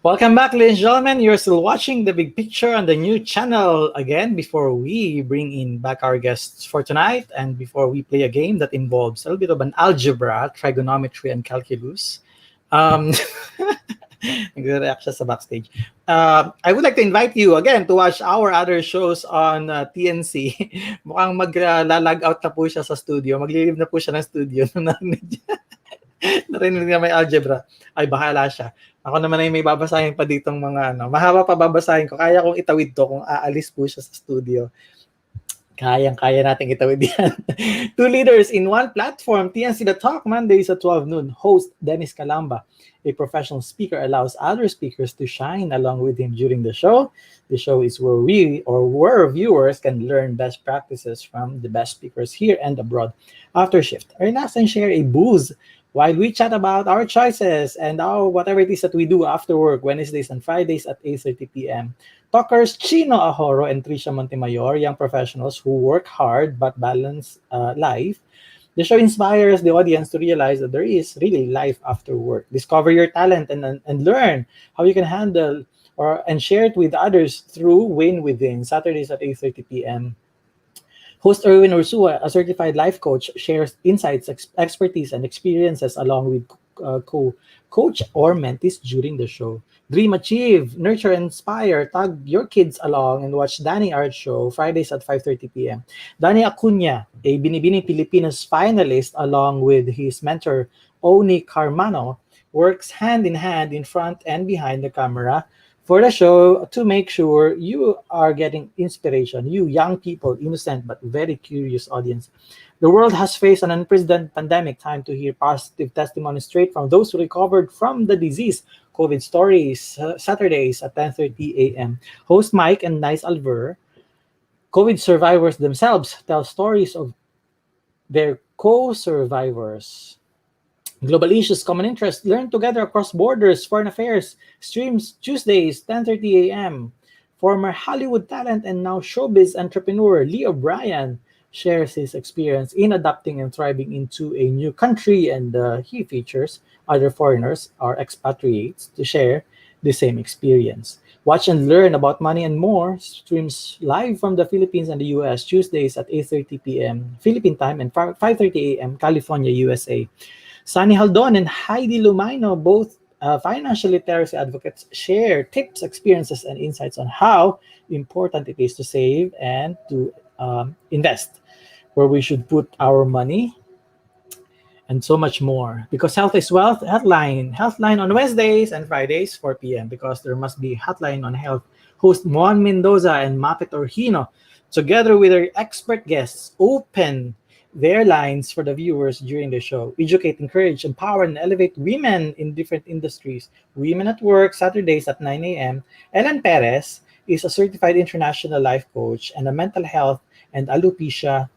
Welcome back, ladies and gentlemen. You're still watching The Big Picture on the new channel. Again, before we bring in back our guests for tonight and before we play a game that involves a little bit of an algebra, trigonometry, and calculus, um, nagre-react siya sa backstage. I would like to invite you again to watch our other shows on TNC. Mukhang mag-lag out na po siya sa studio. Maglilib na po siya ng studio. Narinig niya may algebra. Ay, bahala siya. Ako naman ay may babasahin pa ditong mga mahaba pa babasahin ko. Kaya kong itawid to kung aalis po siya sa studio. Kayang-kaya nating itawid yan. Two leaders in one platform. TNC The Talk, Mondays at 12 noon. Host Dennis Calamba, a professional speaker, allows other speakers to shine along with him during the show. The show is where viewers can learn best practices from the best speakers here and abroad. After shift, relax and share a booze while we chat about our choices and whatever it is that we do after work, Wednesdays and Fridays at 8:30 p.m. Talkers Chino Ahoro and Tricia Montemayor, young professionals who work hard but balance life. The show inspires the audience to realize that there is really life after work. Discover your talent and learn how you can handle and share it with others through Win Within, Saturdays at 8:30 p.m. Host Erwin Ursua, a certified life coach, shares insights, expertise, and experiences along with coach or mentees during the show. Dream, achieve, nurture, inspire. Tag your kids along and watch Danny Art Show Fridays at 5:30 p.m. Danny Acuña, a Binibining Pilipinas finalist, along with his mentor Oni Carmano, works hand in hand in front and behind the camera for the show to make sure you are getting inspiration. You young people, innocent but very curious audience. The world has faced an unprecedented pandemic. Time to hear positive testimonies straight from those who recovered from the disease. COVID Stories, Saturdays at 10:30 a.m. Host Mike and Nice Alver, COVID survivors themselves, tell stories of their co-survivors. Global issues, common interest, learn together across borders, foreign affairs, streams Tuesdays, 10:30 a.m. Former Hollywood talent and now showbiz entrepreneur Lee O'Brien shares his experience in adapting and thriving into a new country, and he features other foreigners or expatriates to share the same experience. Watch and learn about money and more. Streams live from the Philippines and the US Tuesdays at 8:30 p.m. Philippine time and 5:30 a.m. California, USA. Sunny Haldon and Heidi Lumino, both financial literacy advocates, share tips, experiences, and insights on how important it is to save and to invest, where we should put our money, and so much more. Because health is wealth, Healthline on Wednesdays and Fridays, 4 p.m. Because there must be Hotline on Health. Host Juan Mendoza and Mapet Orhino, together with their expert guests, open their lines for the viewers during the show. Educate, encourage, empower, and elevate women in different industries. Women at Work, Saturdays at 9 a.m. Ellen Perez is a certified international life coach and a mental health and alopecia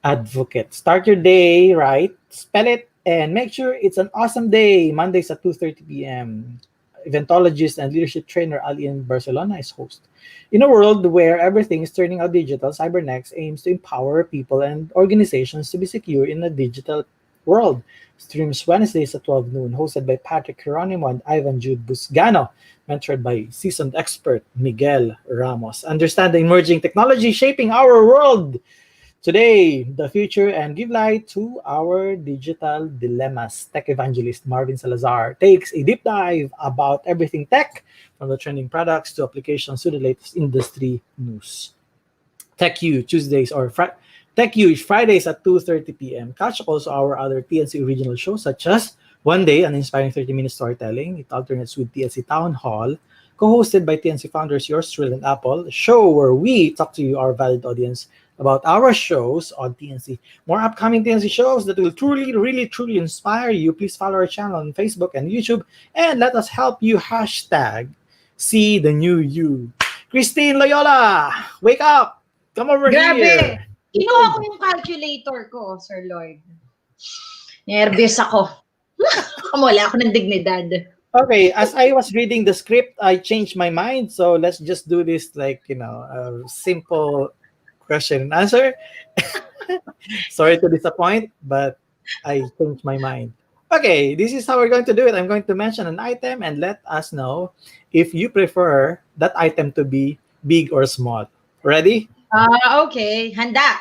advocate. Start your day right, spell it, and make sure it's an awesome day. Mondays at 2:30 p.m. Eventologist and leadership trainer Alien Barcelona is host. In a world where everything is turning out digital, Cybernex aims to empower people and organizations to be secure in a digital world. Streams Wednesdays at 12 noon, hosted by Patrick Geronimo and Ivan Jude Busgano, mentored by seasoned expert Miguel Ramos. Understand the emerging technology shaping our world today, the future, and give light to our digital dilemmas. Tech evangelist Marvin Salazar takes a deep dive about everything tech, from the trending products to applications to the latest industry news. Tech You Tuesdays or Tech You is Fridays at 2:30 p.m. Catch also our other TNC original shows such as One Day, an inspiring 30-minute storytelling. It alternates with TNC Town Hall, co-hosted by TNC founders yours truly and Apple, a show where we talk to you, our valued audience, about our shows on TNC. More upcoming TNC shows that will truly inspire you. Please follow our channel on Facebook and YouTube, and let us help you hashtag See the New You. Kristine Loyola, wake up! Come over Grabe! here! Kinuha ko yung calculator ko, Sir Lloyd. Nervous ako. Wala ako ng dignidad. Okay, as I was reading the script, I changed my mind. So let's just do this like, a simple question and answer. Sorry to disappoint, but I changed my mind. Okay, this is how we're going to do it. I'm going to mention an item and let us know if you prefer that item to be big or small. Ready? Okay. Handa.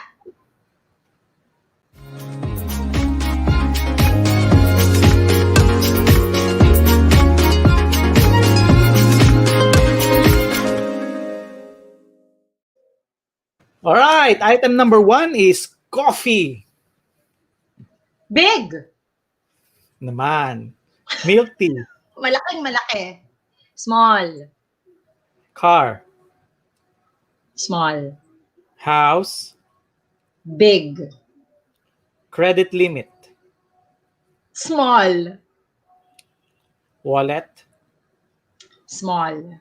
All right, item number 1 is coffee. Big. Naman. Milk tea. Malaking malaki. Small. Car. Small. House. Big. Credit limit. Small. Wallet. Small.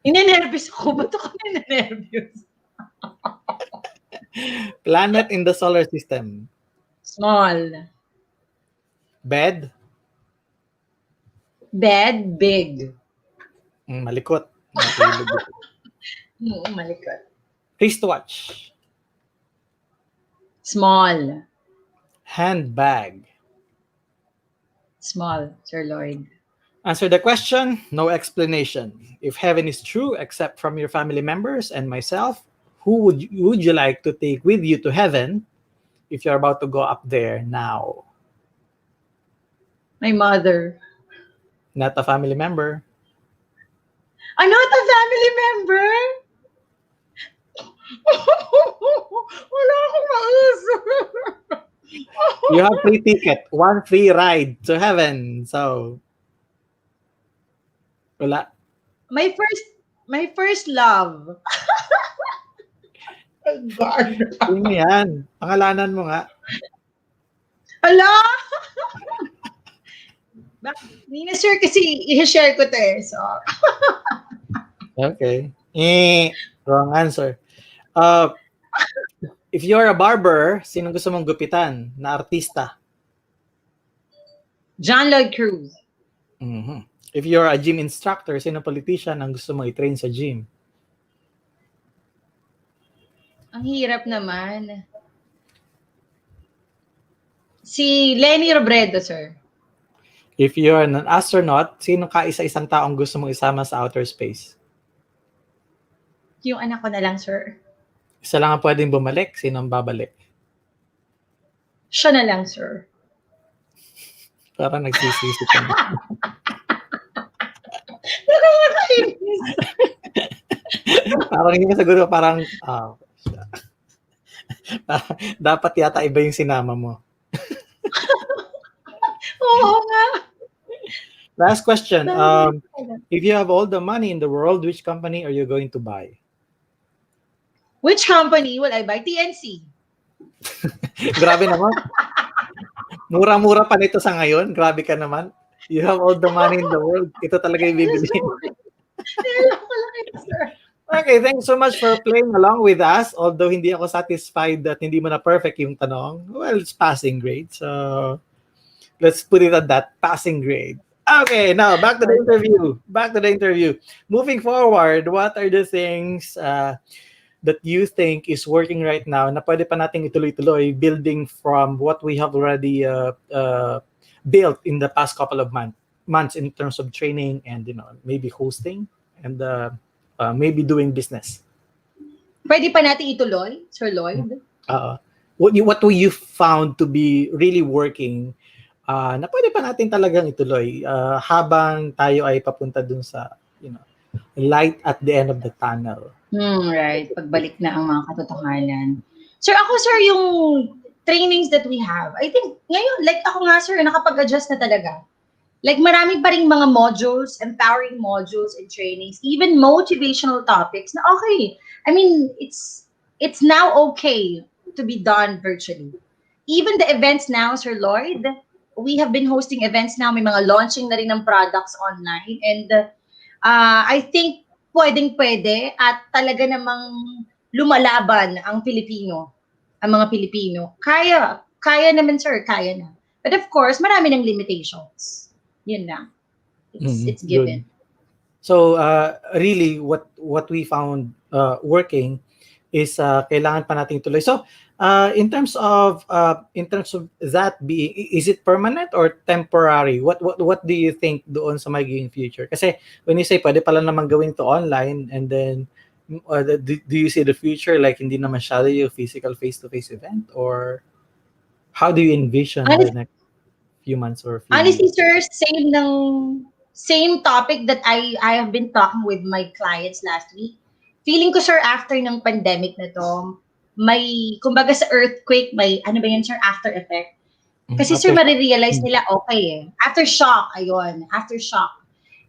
Ninenervyos ako. Ba't ako ninenervyos? Planet in the solar system. Small. Bed. Bed. Big. Malikot. Matulog. Malikot. Wristwatch. Small. Handbag. Small, Sir Lloyd. Answer the question, no explanation. If heaven is true, except from your family members and myself, who would you like to take with you to heaven if you're about to go up there now? My mother. Not a family member. I'm not a family member? Wala akong maisip. You have free ticket, one free ride to heaven. So, wala. My first love. Oh God. Sino yan? Pangalanan mo nga. Hala! Hindi na sure kasi i-share ko to eh. So, Okay. Wrong answer. If you're a barber, sino gusto mong gupitan na artista? John Lloyd Cruz. Mhm. If you're a gym instructor, sino politician ang gusto mong i-train sa gym? Ang hirap naman. Si Lenny Robredo, sir. If you're an astronaut, sino kaisa-isang taong gusto mong isama sa outer space? Yung anak ko na lang, sir. Isa lang ang pwedeng bumalik, sino ang babalik? Siya na lang, sir. Parang nagsisisi ka na. Nakakainis. Parang hindi ka siguro parang, dapat yata iba yung sinama mo. Oo nga. Last question. If you have all the money in the world, which company are you going to buy? Which company will I buy? TNC. Grabe naman. Mura-mura pa nito sa ngayon. Grabe ka naman. You have all the money in the world. Ito talaga yung bibili. Okay, thanks so much for playing along with us. Although hindi ako satisfied that hindi mo na perfect yung tanong. Well, it's passing grade. So, let's put it at that, passing grade. Okay, now back to the interview. Moving forward, what are the things that you think is working right now na pwede pa nating ituloy-tuloy building from what we have already built in the past couple of months in terms of training and maybe hosting and maybe doing business? Pwede pa natin ituloy, Sir Lloyd? What do you found to be really working na pwede pa natin talagang ituloy habang tayo ay papunta dun sa light at the end of the tunnel? Right. Pagbalik na ang mga katotohanan. Sir, yung trainings that we have, I think ngayon, like ako nga sir, nakapag-adjust na talaga. Like marami pa ring mga modules, empowering modules and trainings, even motivational topics na okay. I mean, it's now okay to be done virtually. Even the events now, Sir Lloyd, we have been hosting events now, may mga launching na rin ng products online, and I think pwedeng-pwede at talaga namang lumalaban ang mga Pilipino. Kaya naman sir, kaya na. But of course, marami ng limitations. Yun na. It's given. Good. So really what we found working is kailangan pa nating tuloy. So In terms of that being, is it permanent or temporary? What do you think doon sa magiging future? Kasi when you say pwede pala naman gawin to online, and then do you see the future like hindi na masyado yung physical face-to-face event, or how do you envision the Honest, next few months or few honestly, years? sir, same topic that I have been talking with my clients last week. Feeling ko, sir, after ng pandemic na to, may, kumbaga sa earthquake, may, ano ba yan, sir, after effect. Kasi, sir, After marirealize nila, okay eh. Aftershock, ayun, aftershock.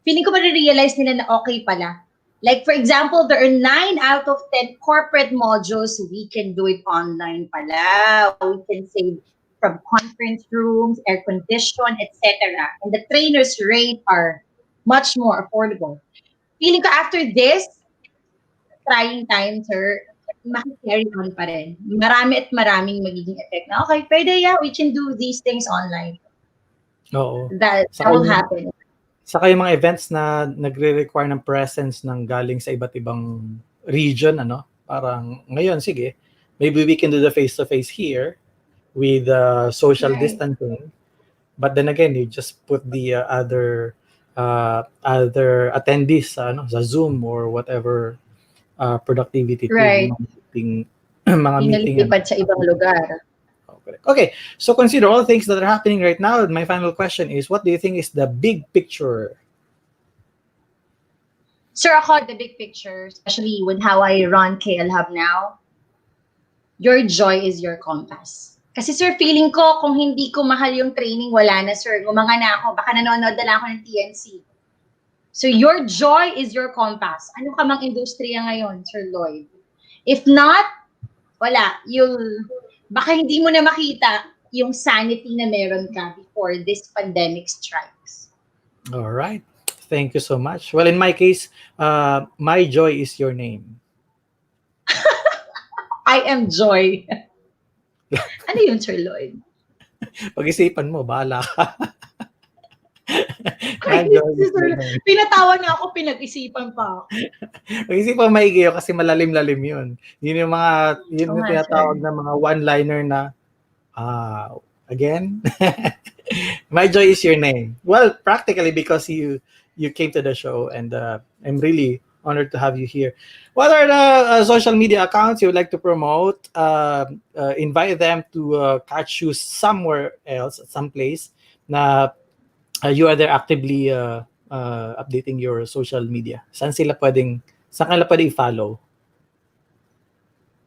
Feeling ko marirealize nila na okay pala. Like, for example, there are 9 out of 10 corporate modules. We can do it online pala. We can save from conference rooms, air condition, etc. And the trainers' rate are much more affordable. Feeling ko after this, trying time, sir, maki-carry on pa rin. Marami at maraming magiging effect na, okay, pwede, yeah, we can do these things online. Oo. That will happen. Saka yung mga events na nagre-require ng presence ng galing sa iba't ibang region, ano? Parang ngayon, sige, maybe we can do the face-to-face here with social Right. distancing. But then again, you just put the other attendees sa Zoom or whatever productivity tool, Right. mga meeting, mga meeting. Inalipad sa ibang lugar. Okay, so consider all things that are happening right now. My final question is, what do you think is the big picture? Sir, ako, the big picture, especially with how I run KL Hub now, your joy is your compass. Kasi sir, feeling ko, kung hindi ko mahal yung training, wala na sir. Gumanga na ako, baka nanonood na lang ako ng TNC. So your joy is your compass. Ano ka mang industriya ngayon, Sir Lloyd? If not, wala. Baka hindi mo na makita yung sanity na meron ka before this pandemic strikes. All right. Thank you so much. Well, in my case, my joy is your name. I am joy. Ano yun, Sir Lloyd? Pag-isipan mo, bahala ka. Ay, My joy is sir, your name. pinatawa na ako, pinag-isipan pa ako. Pag-isipan maigi yun kasi malalim-lalim yun. Yun yung Oo nga, tinatawag sir. na mga one-liner na, again? My joy is your name. Well, practically because you came to the show, and I'm really honored to have you here. What are the social media accounts you would like to promote? Invite them to catch you somewhere else, someplace na you are there actively updating your social media. Saan kanila pwedeng i-follow?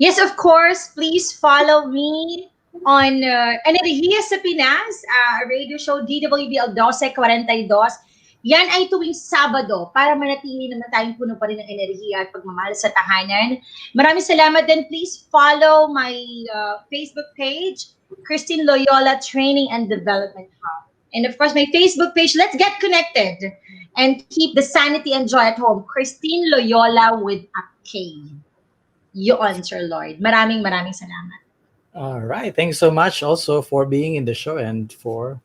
Yes, of course. Please follow me on Enerhiya sa Pinas, radio show DWBL 1242. Yan ay tuwing Sabado para manatili naman tayong puno pa rin ng enerhiya at pagmamahal sa tahanan. Maraming salamat din. Please follow my Facebook page, Kristine Loyola Training and Development Hub. And of course, my Facebook page, let's get connected and keep the sanity and joy at home. Kristine Loyola with a K. Yun, Sir Lloyd. Maraming salamat. All right. Thanks so much also for being in the show and for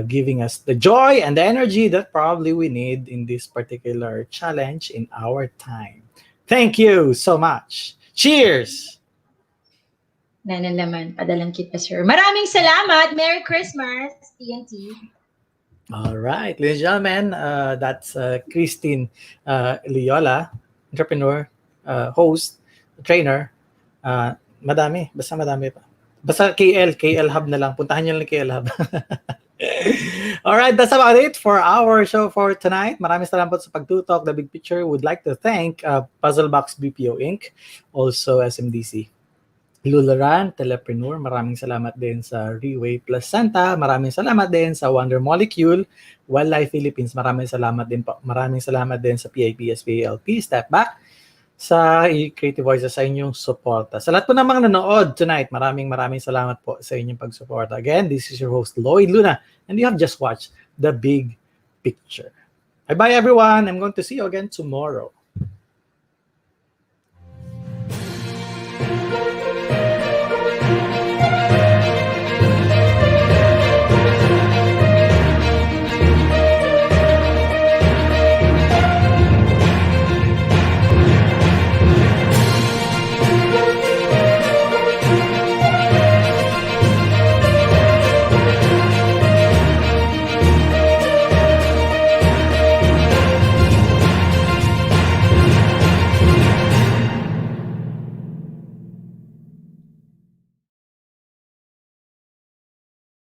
giving us the joy and the energy that probably we need in this particular challenge in our time. Thank you so much. Cheers! Nanalaman, padalang kita, sir. Maraming salamat. Merry Christmas, TNT. All right, ladies and gentlemen, that's Kristine Loyola, entrepreneur, host, trainer. Madami pa. Basta KL Hub na lang. Puntahan nyo lang KL Hub. All right, that's about it for our show for tonight. Maraming salamat sa pagtutok. The Big Picture would like to thank Puzzlebox BPO Inc., also SMDC. Lularan, Telepreneur, maraming salamat din sa Reway Plus Santa, maraming salamat din sa Wonder Molecule, Wildlife Philippines, maraming salamat din po. Maraming salamat din sa PIPSPLP, Step Back, sa Creative Voices sa inyong suporta. Sa lahat po ng mga nanood tonight, maraming salamat po sa inyong pagsuporta. Again, this is your host, Lloyd Luna, and you have just watched The Big Picture. Bye-bye everyone. I'm going to see you again tomorrow.